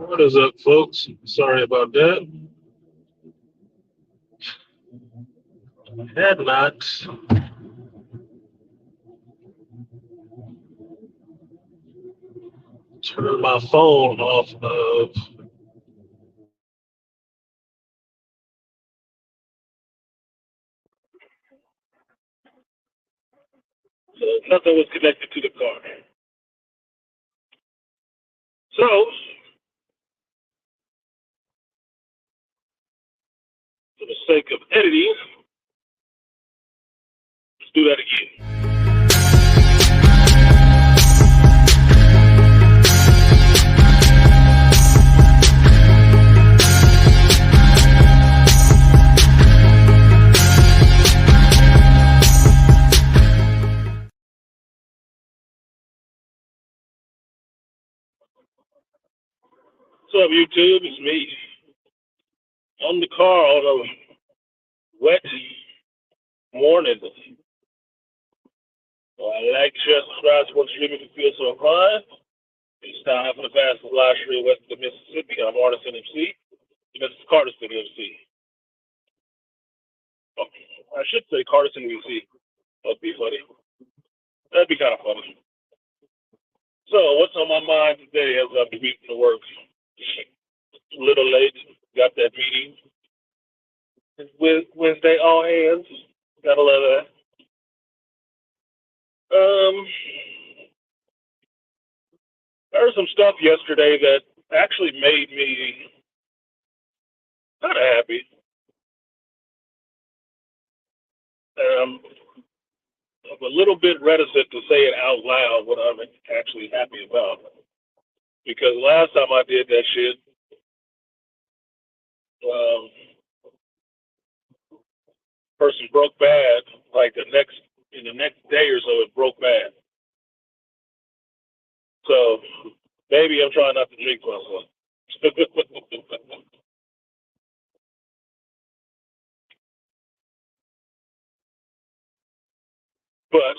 What is up, folks? Sorry about that. Had not turned my phone off of. So nothing was connected to the car. So, for the sake of editing, let's do that again. What's up, YouTube? It's me on the car on a wet morning. Like, share, subscribe, support the stream if you feel so inclined. It's time for the fastest live stream west of Mississippi. I'm Artisan MC. And this is CArtisan MC. Oh, I should say CArtisan MC. That'd be funny. That'd be kind of funny. So, what's on my mind today as I'm beating the work? A little late. Got that meeting. Wednesday, all hands. Gotta love that. I heard some stuff yesterday that actually made me kind of happy. I'm a little bit reticent to say it out loud what I'm actually happy about. Because last time I did that shit, person broke bad. Like in the next day or so, it broke bad. So maybe I'm trying not to jinx myself. But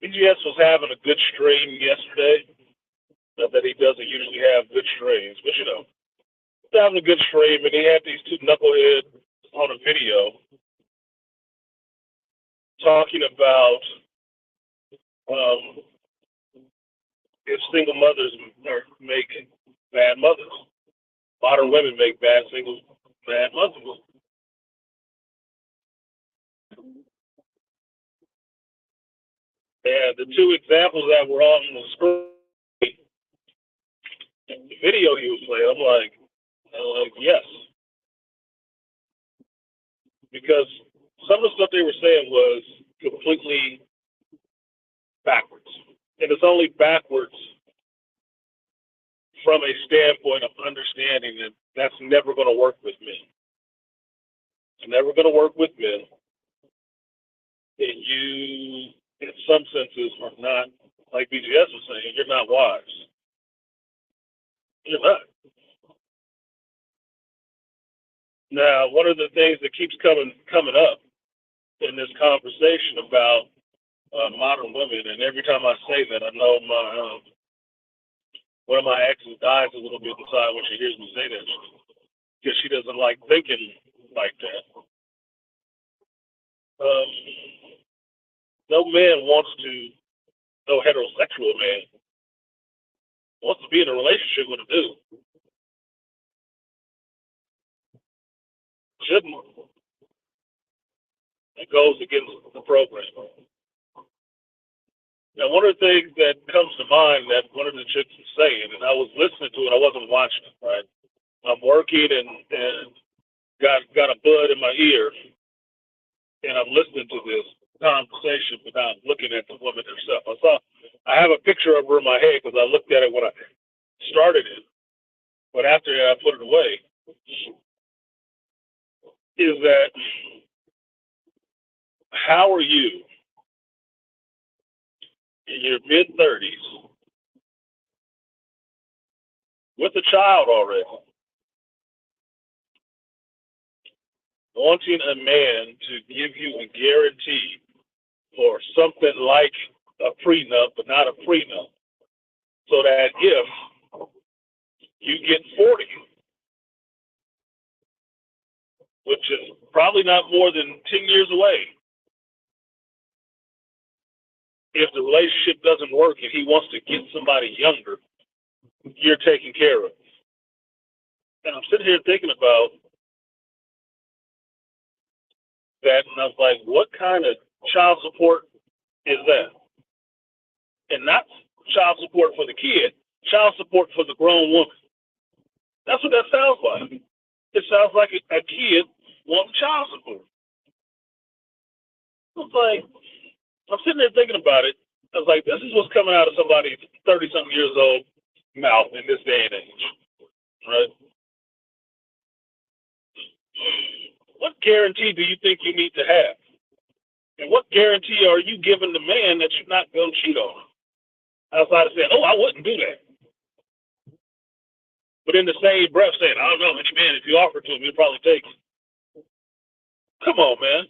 BGS was having a good stream yesterday. Not that he doesn't usually have good streams, but he's having a good stream, and he had these two knuckleheads on a video talking about if single mothers make bad mothers, modern women make bad mothers. And the two examples that were on the screen, the video he was playing, I'm like, yes, because some of the stuff they were saying was completely backwards, and it's only backwards from a standpoint of understanding that that's never going to work with men. It's never going to work with men. And you, in some senses, are not, like BGS was saying, you're not wise. You're not. Now, one of the things that keeps coming up in this conversation about modern women, and every time I say that, I know my one of my exes dies a little bit inside when she hears me say that, because she doesn't like thinking like that. No man wants to, no heterosexual man wants to be in a relationship with a dude. Shouldn't. It goes against the program. Now, one of the things that comes to mind that one of the chicks was saying, and I was listening to it, I wasn't watching it, right? I'm working and got a bud in my ear, and I'm listening to this conversation without looking at the woman herself. I have a picture of her in my head because I looked at it when I started it, but after I put it away, is that how are you in your mid-30s with a child already, wanting a man to give you a guarantee or something like a prenup, but not a prenup, so that if You get 40, which is probably not more than 10 years away. If the relationship doesn't work and he wants to get somebody younger, you're taken care of. And I'm sitting here thinking about that, and I was like, what kind of child support is that? And not child support for the kid, child support for the grown woman. That's what that sounds like. It sounds like a kid wanting child support. It's like, I'm sitting there thinking about it. I was like, this is what's coming out of somebody 30-something years old mouth in this day and age, right? What guarantee do you think you need to have? And what guarantee are you giving the man that you're not going to cheat on him? Outside of saying, oh, I wouldn't do that. But in the same breath saying, I don't know, man, if you offer to him, he'll probably take it. Come on, man.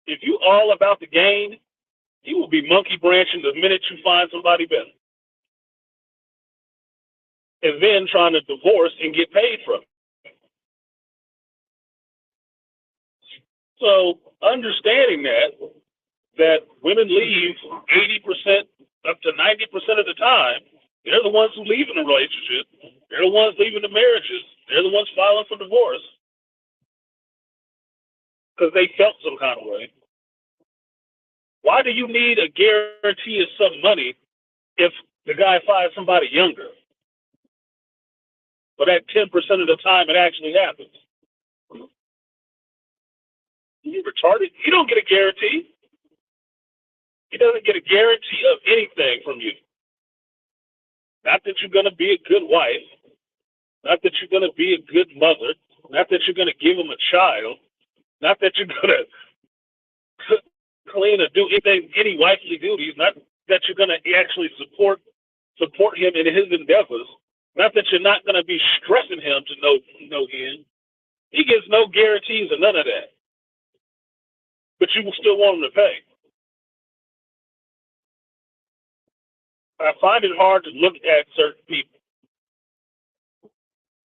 If you all about the gain, you will be monkey branching the minute you find somebody better. And then trying to divorce and get paid from it. So understanding that women leave 80% up to 90% of the time, they're the ones who leave in a relationship. They're the ones leaving the marriages. They're the ones filing for divorce because they felt some kind of way. Why do you need a guarantee of some money if the guy finds somebody younger? But at 10% of the time, it actually happens. You retarded? You don't get a guarantee. He doesn't get a guarantee of anything from you. Not that you're going to be a good wife. Not that you're going to be a good mother. Not that you're going to give him a child. Not that you're going to clean or do anything, any wifely duties. Not that you're going to actually support him in his endeavors. Not that you're not going to be stressing him to no end. He gives no guarantees of none of that. But you will still want him to pay. I find it hard to look at certain people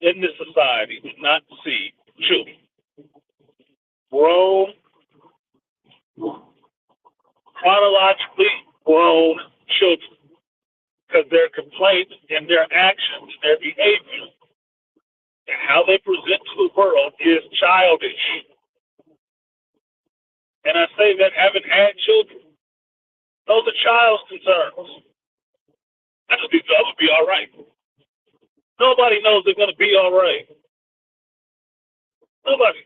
in this society and not see children, grown, chronologically grown children, because their complaints and their actions, their behavior, and how they present to the world is childish. And I say that having had children, those are child's concerns. I'm going to be all right. Nobody knows they're going to be all right. Nobody.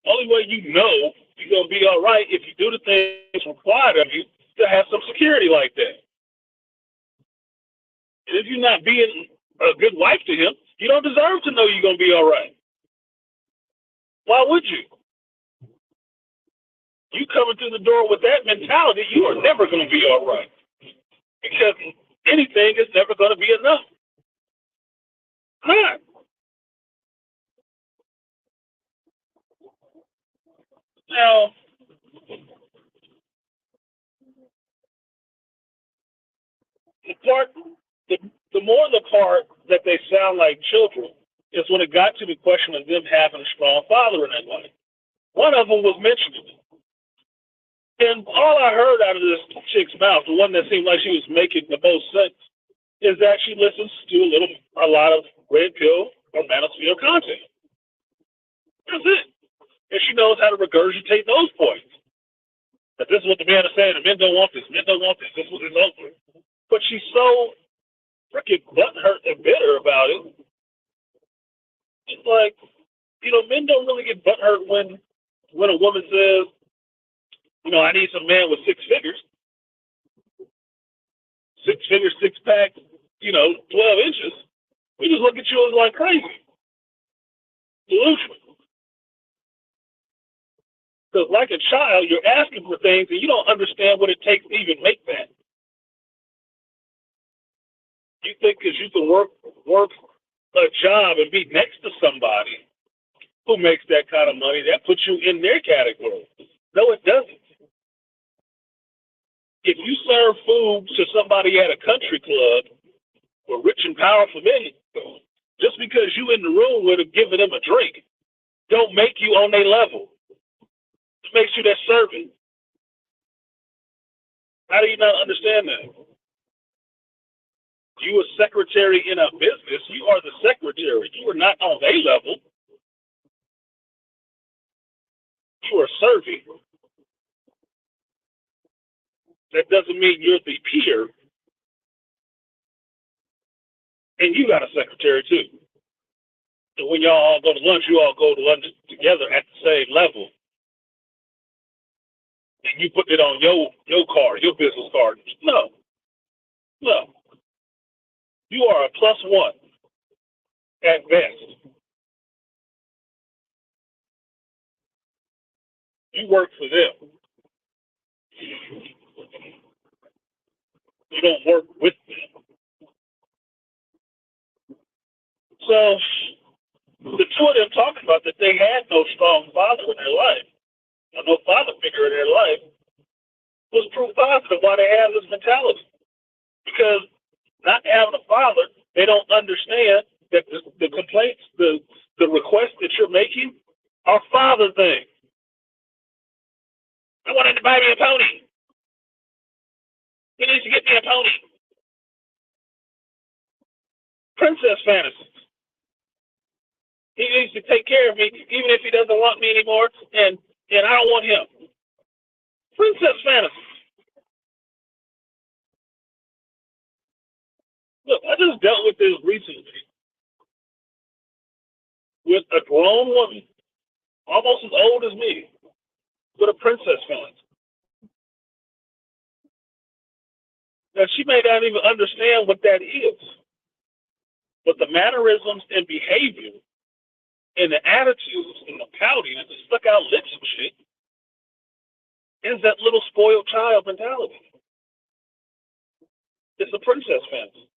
Only way you know you're going to be all right if you do the things required of you to have some security like that. And if you're not being a good wife to him, you don't deserve to know you're going to be all right. Why would you? You coming through the door with that mentality, you are never going to be all right. Because anything is never going to be enough. Not. Now, the more the part that they sound like children is when it got to the question of them having a strong father in their life. One of them was mentioned. And all I heard out of this chick's mouth, the one that seemed like she was making the most sense, is that she listens to a lot of red pill or manosphere content. That's it. And she knows how to regurgitate those points. That this is what the man is saying, the men don't want this, men don't want this, this is what it's over. But she's so freaking butthurt and bitter about it. It's like, men don't really get butthurt when a woman says, I need some man with 6 figures. 6 figures, 6-pack, 12 inches. We just look at you as like crazy. Delusional. Because like a child, you're asking for things and you don't understand what it takes to even make that. You think because you can work a job and be next to somebody who makes that kind of money, that puts you in their category. No, it doesn't. If you serve food to somebody at a country club or rich and powerful men, just because you in the room with them giving them a drink, don't make you on their level. It makes you their servant. How do you not understand that? You a secretary in a business, you are the secretary. You are not on their level. You are serving. That doesn't mean you're the peer. And you got a secretary too. And when y'all all go to lunch, you all go to lunch together at the same level. And you put it on your card, your business card. No. No. You are a plus one at best. You work for them. You don't work with them. So the two of them talking about that they had no strong father in their life, or no father figure in their life, was proof positive why they have this mentality. Because not having a father, they don't understand that the complaints, the requests that you're making are father things. I wanted to buy me a pony. He needs to get me a pony. Princess fantasies. He needs to take care of me, even if he doesn't want me anymore, and I don't want him. Princess fantasies. Look, I just dealt with this recently with a grown woman, almost as old as me, with a princess fantasy. Now, she may not even understand what that is, but the mannerisms and behavior and the attitudes and the pouting and the stuck out lips and shit is that little spoiled child mentality. It's a princess fantasy.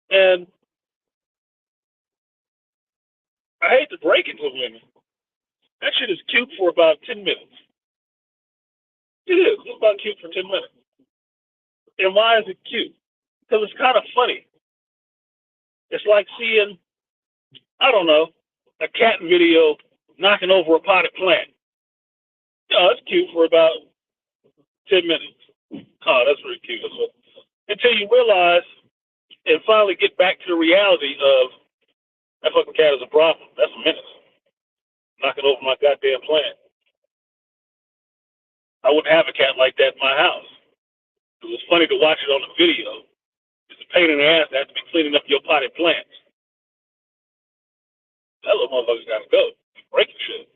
And I hate to break it to women. That shit is cute for about 10 minutes. It is. It's about cute for 10 minutes. And why is it cute? Because it's kind of funny. It's like seeing, I don't know, a cat video knocking over a potted plant. It's cute for about 10 minutes. Oh, that's really cute. Until you realize and finally get back to the reality of that fucking cat is a problem. That's a menace. Knocking over my goddamn plant. I wouldn't have a cat like that in my house. It was funny to watch it on the video. It's a pain in the ass to have to be cleaning up your potted plants. That little motherfucker's gotta go. Breaking shit.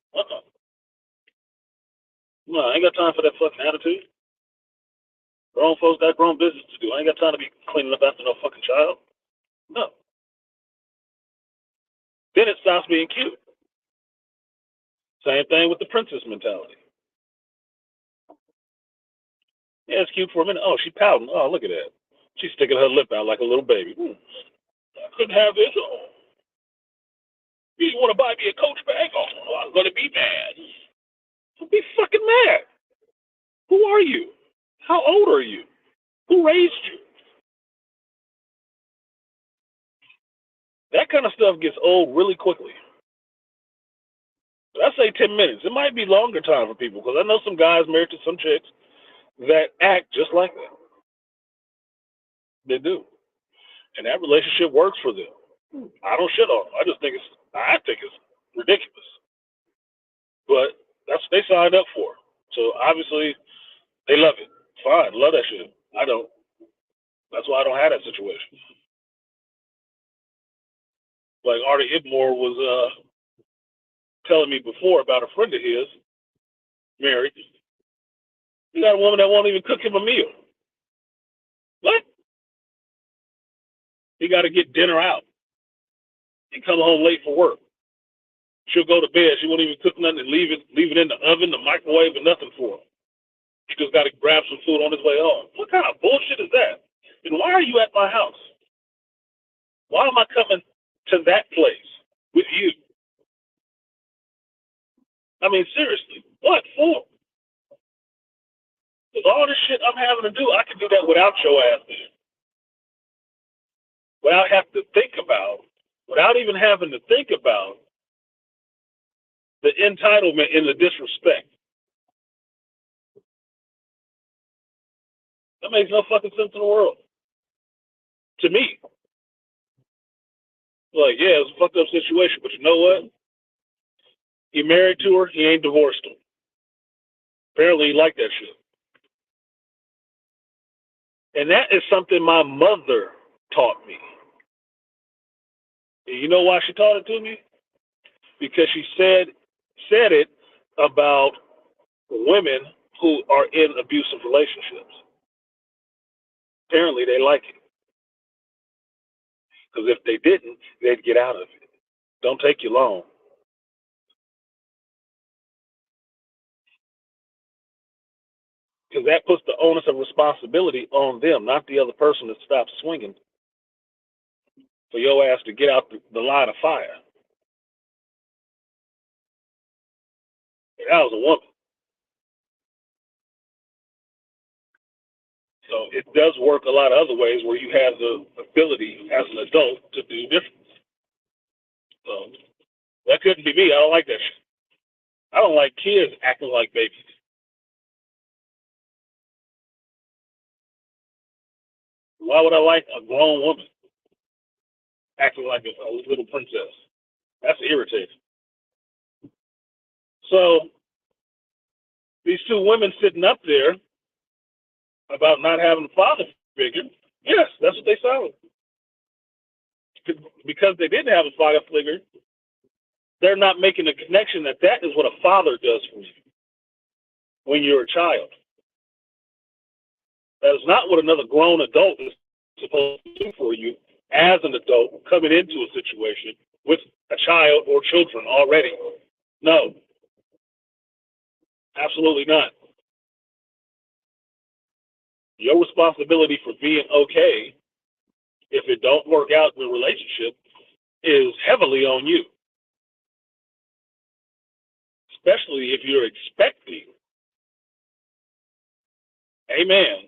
No, I ain't got time for that fucking attitude. Grown folks got grown business to do. I ain't got time to be cleaning up after no fucking child. No. Then it stops being cute. Same thing with the princess mentality. Yeah, it's cute for a minute. Oh, she pouting. Oh, look at that. She's sticking her lip out like a little baby. I couldn't have this. Oh. You want to buy me a Coach bag? Oh, I'm going to be mad. Don't be fucking mad. Who are you? How old are you? Who raised you? That kind of stuff gets old really quickly. I say 10 minutes. It might be longer time for people because I know some guys married to some chicks that act just like that. They do. And that relationship works for them. I don't shit on them. I think it's ridiculous. But that's what they signed up for. So obviously they love it. Fine, love that shit. I don't. That's why I don't have that situation. Like Artie Ibmore was telling me before about a friend of his, married. He got a woman that won't even cook him a meal. What? He got to get dinner out. He come home late for work. She'll go to bed. She won't even cook nothing and leave it in the oven, the microwave, or nothing for him. He just got to grab some food on his way home. What kind of bullshit is that? And why are you at my house? Why am I coming to that place with you? I mean, seriously, what for? Because all this shit I'm having to do, I can do that without your ass there. Without having to think about, without even having to think about the entitlement and the disrespect. That makes no fucking sense in the world. To me. Like, yeah, it's a fucked up situation, but you know what? He married to her, he ain't divorced her. Apparently he liked that shit. And that is something my mother taught me. And you know why she taught it to me? Because she said it about women who are in abusive relationships. Apparently they like it. Because if they didn't, they'd get out of it. Don't take you long. Because that puts the onus of responsibility on them, not the other person that stops swinging for your ass to get out the line of fire. That was a woman. So it does work a lot of other ways where you have the ability as an adult to do different. So that couldn't be me. I don't like that shit. I don't like kids acting like babies. Why would I like a grown woman acting like a little princess? That's irritating. So these two women sitting up there about not having a father figure, yes, that's what they sound. Because they didn't have a father figure, they're not making a connection that that is what a father does for you when you're a child. That is not what another grown adult is supposed to do for you as an adult coming into a situation with a child or children already. No, absolutely not. Your responsibility for being okay if it don't work out in the relationship is heavily on you. Especially if you're expecting a man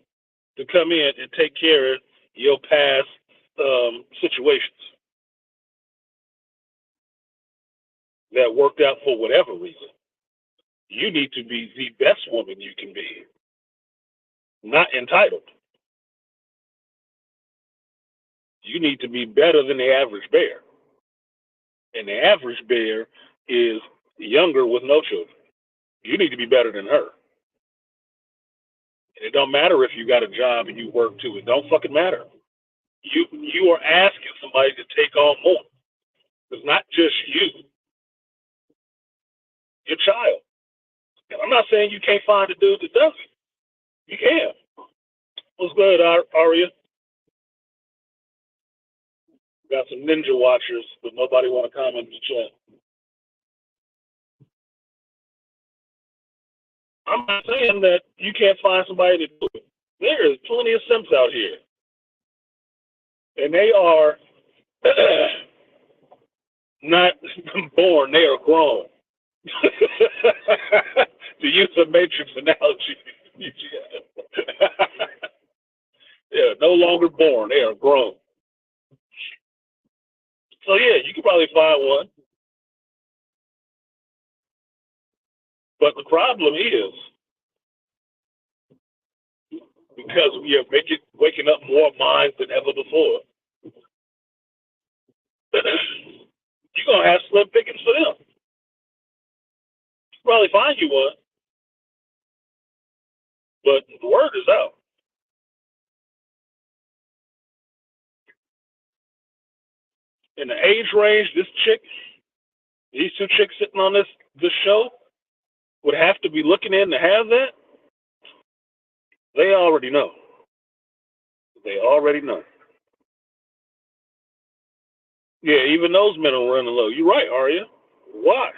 to come in and take care of your past situations that worked out for whatever reason. You need to be the best woman you can be, not entitled. You need to be better than the average bear. And the average bear is younger with no children. You need to be better than her. And it don't matter if you got a job and you work too. It don't fucking matter. You are asking somebody to take on more. It's not just you, your child. And I'm not saying you can't find a dude that does it. You can. What's good, Aria? Got some ninja watchers, but nobody want to comment in the chat. I'm not saying that you can't find somebody to do it. There is plenty of simps out here. And they are not born, they are grown. To use a Matrix analogy. Yeah, no longer born, they are grown. So yeah, you could probably find one. But the problem is, because we are waking up more minds than ever before, you're going to have slim pickings for them. Probably find you one. But the word is out. In the age range, these two chicks sitting on this show would have to be looking in to have that. They already know. They already know. Yeah, even those men are running low. You're right, Arya. Why?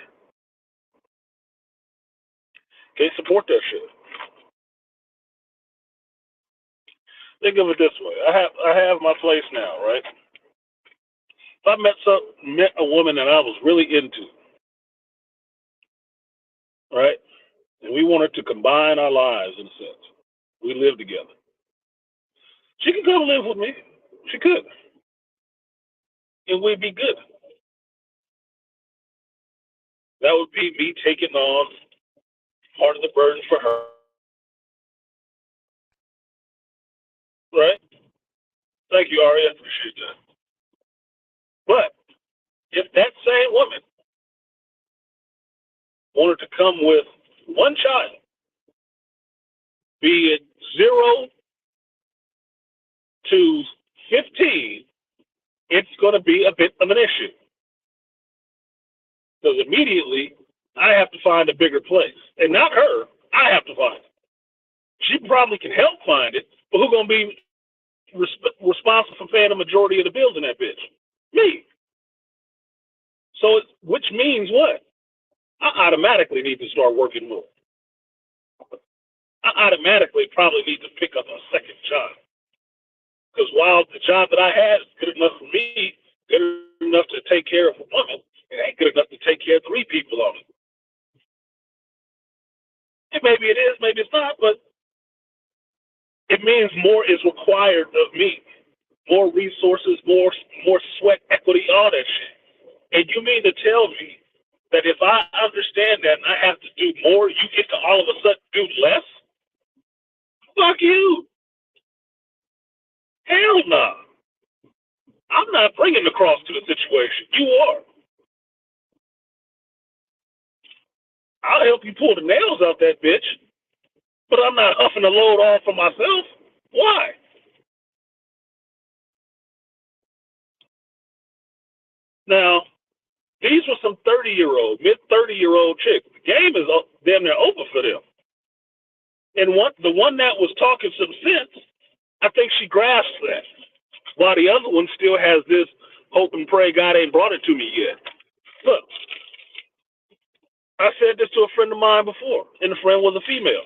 Can't support that shit. Think of it this way. I have my place now, right? If I met a woman that I was really into, right? And we wanted to combine our lives in a sense. We live together. She could come live with me. She could. And we'd be good. That would be me taking on part of the burden for her. Right? Thank you, Ari. I appreciate that. But if that same woman wanted to come with one child, be it 0 to 15, it's going to be a bit of an issue. Because immediately, I have to find a bigger place. And not her, I have to find it. She probably can help find it, but who's going to be responsible for paying the majority of the bills in that bitch? Me. So, which means what? I automatically need to start working more. I automatically probably need to pick up a second job. Because while the job that I had is good enough for me, good enough to take care of a woman, it ain't good enough to take care of 3 people on it. And maybe it is, maybe it's not, but it means more is required of me. More resources, more sweat equity, all that shit. And you mean to tell me that if I understand that and I have to do more, you get to all of a sudden do less? Fuck you. Hell no. I'm not bringing the cross to the situation. You are. I'll help you pull the nails out that bitch, but I'm not huffing the load off for myself. Why? Now, these were some 30-year-old, mid-30-year-old chicks. The game is damn near over for them. And the one that was talking some sense, I think she grasped that. While the other one still has this hope and pray God ain't brought it to me yet. Look, I said this to a friend of mine before, and the friend was a female.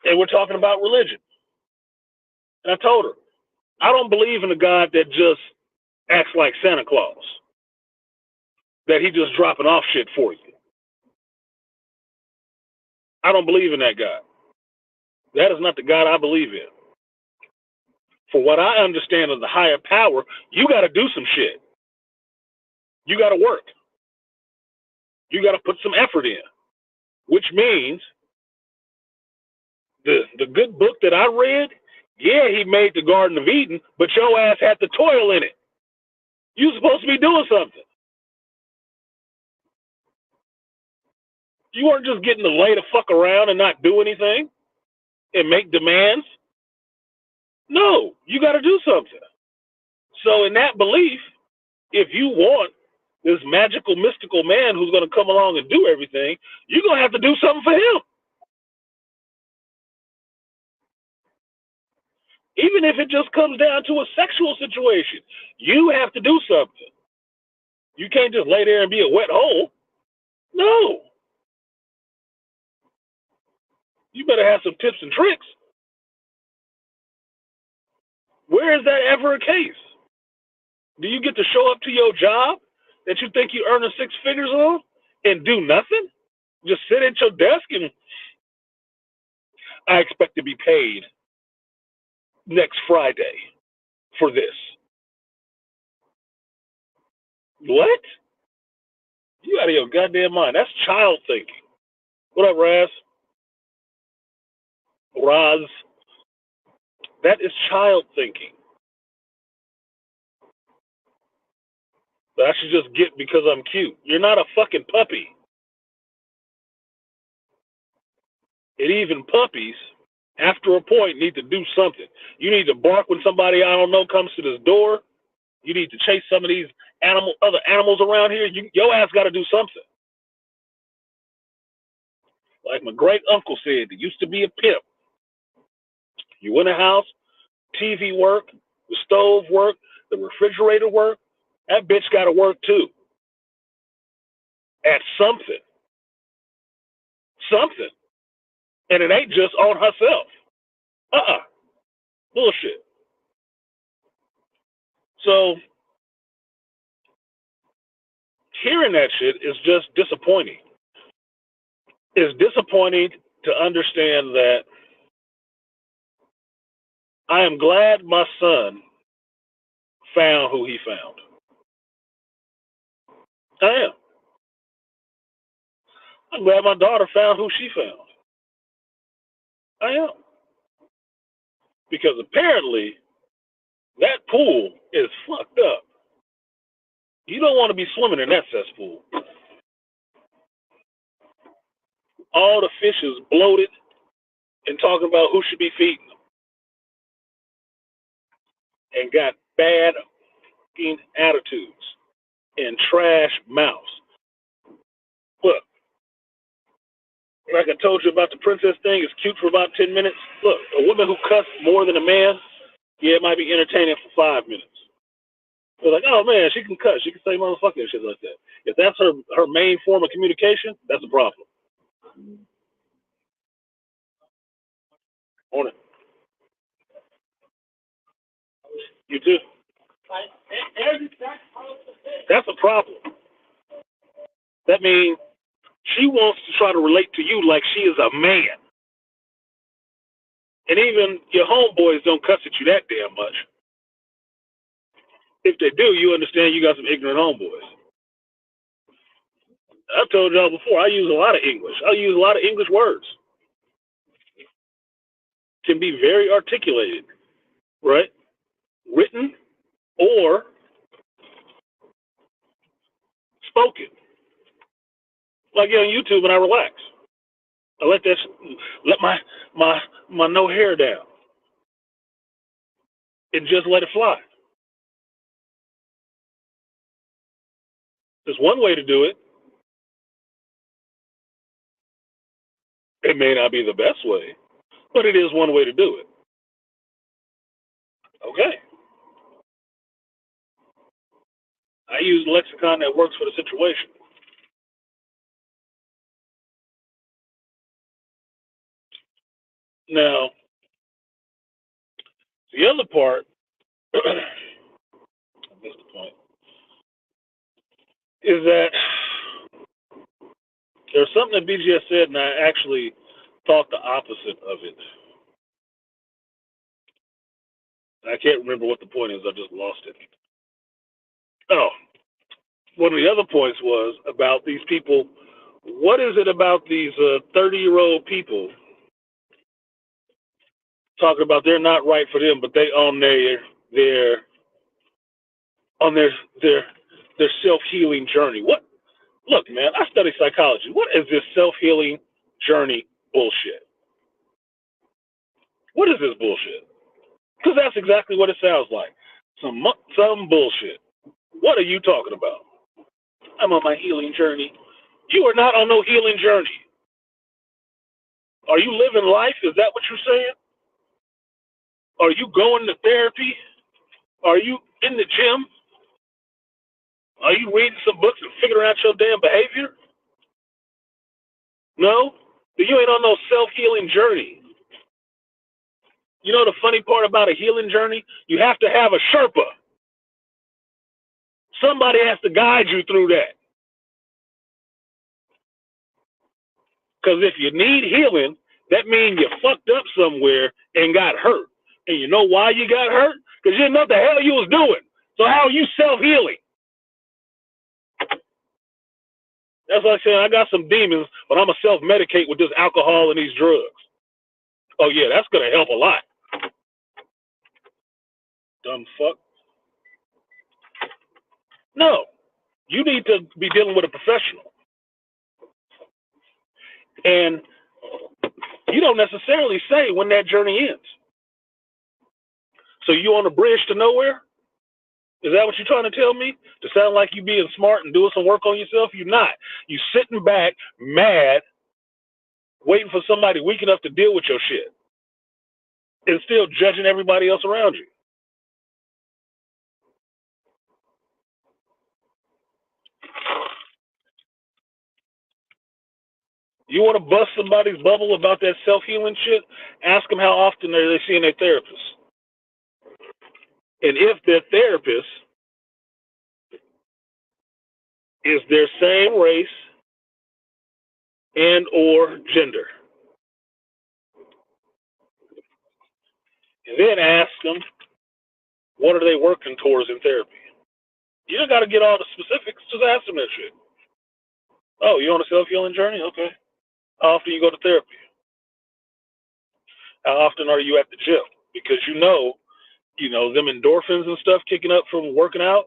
And we're talking about religion. And I told her, I don't believe in a God that just acts like Santa Claus, that he just dropping off shit for you. I don't believe in that God. That is not the God I believe in. For what I understand of the higher power, you got to do some shit. You got to work. You got to put some effort in, which means the good book that I read, yeah, he made the Garden of Eden, but your ass had the toil in it. You supposed to be doing something. You weren't just getting to lay the fuck around and not do anything and make demands. No, you got to do something. So in that belief, if you want this magical, mystical man who's going to come along and do everything, you're going to have to do something for him. Even if it just comes down to a sexual situation, you have to do something. You can't just lay there and be a wet hole. No. You better have some tips and tricks. Where is that ever a case? Do you get to show up to your job that you think you're earning 6 figures on and do nothing? Just sit at your desk and I expect to be paid next Friday for this. What? You out of your goddamn mind. That's child thinking. What up, Raz? That is child thinking. That I should just get because I'm cute. You're not a fucking puppy. And even puppies, after a point, need to do something. You need to bark when somebody I don't know comes to this door. You need to chase some of these other animals around here. Your ass got to do something. Like my great uncle said, there used to be a pimp. You in a house, TV work, the stove work, the refrigerator work. That bitch got to work too. At something. Something. And it ain't just on herself. Bullshit. So, hearing that shit is just disappointing. It's disappointing to understand that I am glad my son found who he found. I am. I'm glad my daughter found who she found. I am. Because apparently that pool is fucked up. You don't want to be swimming in that cesspool. All the fishes bloated and talking about who should be feeding them and got bad attitudes and trash mouths. Look, like I told you about the princess thing, it's cute for about 10 minutes. Look, a woman who cussed more than a man, yeah, it might be entertaining for 5 minutes. They're like, oh man, she can cuss, she can say motherfucker and shit like that. If that's her main form of communication, that's a problem. On it. You too. That's a problem. That means she wants to try to relate to you like she is a man. And even your homeboys don't cuss at you that damn much. If they do, you understand you got some ignorant homeboys. I've told y'all before, I use a lot of English. I use a lot of English words. Can be very articulated, right? Written or spoken. Like on YouTube when I relax. I let my no hair down and just let it fly. There's one way to do it. It may not be the best way, but it is one way to do it. Okay. I use lexicon that works for the situation. Now, the other part, I missed the point, is that there's something that BGS said, and I actually thought the opposite of it. I can't remember what the point is. I just lost it. Oh, one of the other points was about these people. What is it about these 30-year-old people talking about they're not right for them, but they on their on their self-healing journey? What? Look, man, I study psychology. What is this self-healing journey bullshit? What is this bullshit? Because that's exactly what it sounds like. Some bullshit. What are you talking about? I'm on my healing journey. You are not on no healing journey. Are you living life? Is that what you're saying? Are you going to therapy? Are you in the gym? Are you reading some books and figuring out your damn behavior? No? You ain't on no self-healing journey. You know the funny part about a healing journey? You have to have a Sherpa. Somebody has to guide you through that. Because if you need healing, that means you fucked up somewhere and got hurt. And you know why you got hurt? Because you didn't know what the hell you was doing. So how are you self-healing? That's like saying, I got some demons, but I'm going to self-medicate with this alcohol and these drugs. Oh, yeah, that's going to help a lot. Dumb fuck. No. You need to be dealing with a professional. And you don't necessarily say when that journey ends. So you on a bridge to nowhere? Is that what you're trying to tell me? To sound like you being smart and doing some work on yourself? You're not. You sitting back, mad, waiting for somebody weak enough to deal with your shit. And still judging everybody else around you. You want to bust somebody's bubble about that self-healing shit? Ask them how often are they seeing their therapist. And if their therapist is their same race and or gender. And then ask them, what are they working towards in therapy? You don't got to get all the specifics. Just ask them that shit. Oh, you on a self-healing journey? Okay. How often you go to therapy? How often are you at the gym? Because you know, them endorphins and stuff kicking up from working out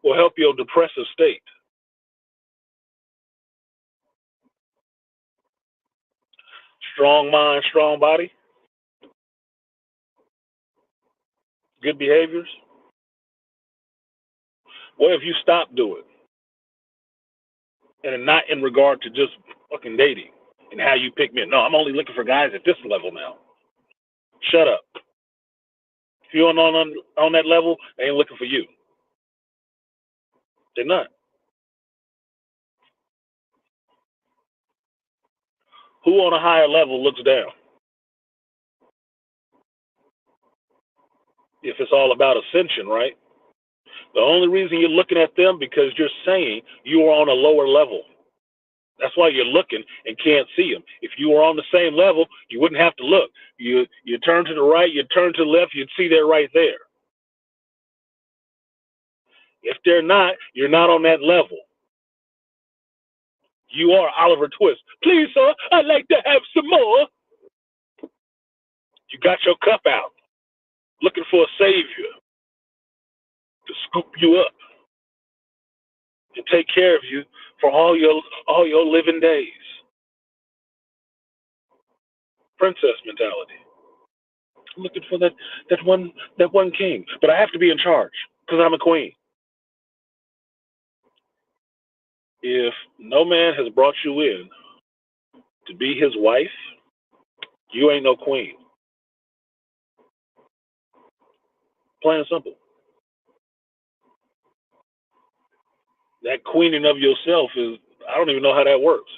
will help your depressive state. Strong mind, strong body, good behaviors. What if you stop doing? And not in regard to just fucking dating and how you pick men. No, I'm only looking for guys at this level now. Shut up. If you're on that level, they ain't looking for you. They're not. Who on a higher level looks down? If it's all about ascension, right? The only reason you're looking at them because you're saying you are on a lower level. That's why you're looking and can't see them. If you were on the same level, you wouldn't have to look. You turn to the right, you turn to the left, you'd see they're right there. If they're not, you're not on that level. You are Oliver Twist. Please, sir, I'd like to have some more. You got your cup out, looking for a savior to scoop you up and take care of you for all your living days. Princess mentality. I'm looking for that one king, but I have to be in charge because I'm a queen. If no man has brought you in to be his wife, you ain't no queen. Plain and simple. That queening of yourself is, I don't even know how that works.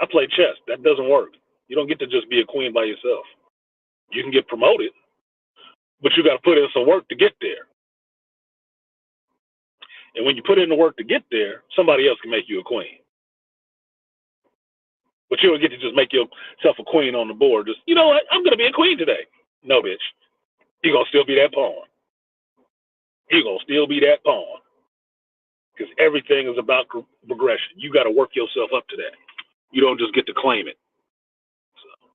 I play chess. That doesn't work. You don't get to just be a queen by yourself. You can get promoted, but you got to put in some work to get there. And when you put in the work to get there, somebody else can make you a queen. But you don't get to just make yourself a queen on the board. Just, you know what? I'm going to be a queen today. No, bitch. You're going to still be that pawn. You're going to still be that pawn. Because everything is about progression. You got to work yourself up to that. You don't just get to claim it. So,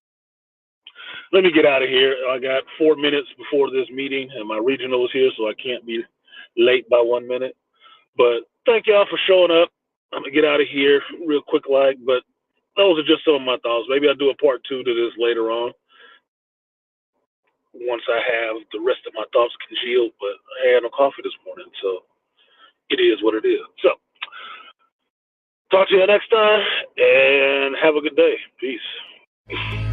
let me get out of here. I got 4 minutes before this meeting, and my regional is here, so I can't be late by 1 minute. But thank y'all for showing up. I'm going to get out of here real quick, but those are just some of my thoughts. Maybe I'll do a part 2 to this later on once I have the rest of my thoughts congealed. But I had no coffee this morning, so it is what it is. So, talk to you next time, and have a good day. Peace.